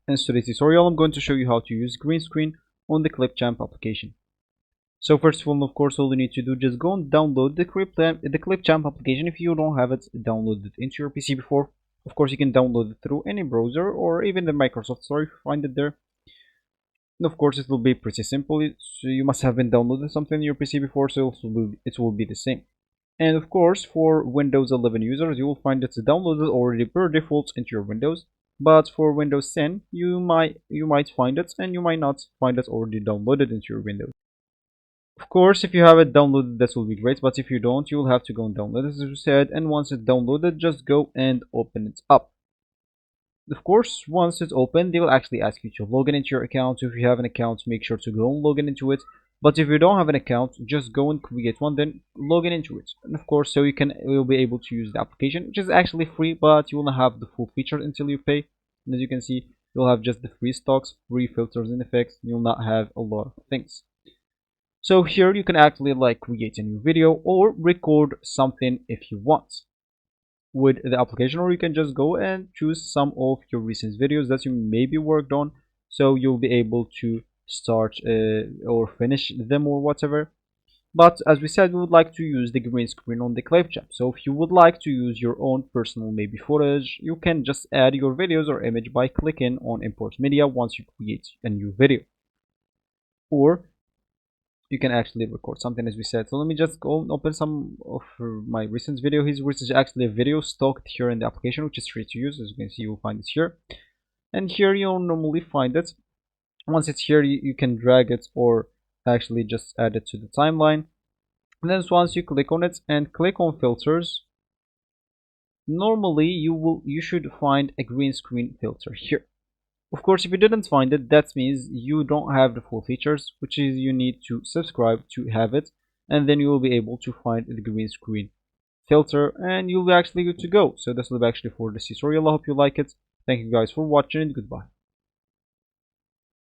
In today's tutorial, I'm going to show you how to use green screen on the Clipchamp application. So first of all, of course, all you need to do, just go and download the Clipchamp application. If you don't have it downloaded into your PC before, of course, you can download it through any browser or even the Microsoft Store if you find it there. And of course, it will be pretty simple. So you must have been downloaded something in your PC before, so it will be the same. And of course, for Windows 11 users, you will find it's downloaded already per default into your Windows. But for Windows 10, you might find it, and you might not find it already downloaded into your Windows. Of course, if you have it downloaded, that will be great. But if you don't, you will have to go and download it, as we said. And once it's downloaded, just go and open it up. Of course, once it's open, they will actually ask you to log in into your account. So if you have an account, make sure to go and log in into it. But if you don't have an account, just go and create one, then log in into it. And of course, so you'll be able to use the application, which is actually free, but you will not have the full features until you pay. And as you can see, you'll have just the free stocks, free filters and effects. You'll not have a lot of things. So here you can actually like create a new video or record something if you want with the application, or you can just go and choose some of your recent videos that you maybe worked on, so you'll be able to start or finish them or whatever. But as we said, we would like to use the green screen on the Clipchamp. So if you would like to use your own personal maybe footage, you can just add your videos or image by clicking on import media once you create a new video, or you can actually record something as we said. So let me just go and open some of my recent video. Which is actually a video stocked here in the application, which is free to use. As you can see, you'll find it here, and here you'll normally find it. Once it's here, you can drag it or actually just add it to the timeline. And then once you click on it and click on filters, normally you should find a green screen filter here. Of course, if you didn't find it, that means you don't have the full features, which is you need to subscribe to have it, and then you will be able to find the green screen filter, and you'll be actually good to go. So this will be actually for this tutorial. I hope you like it. Thank you guys for watching, and goodbye.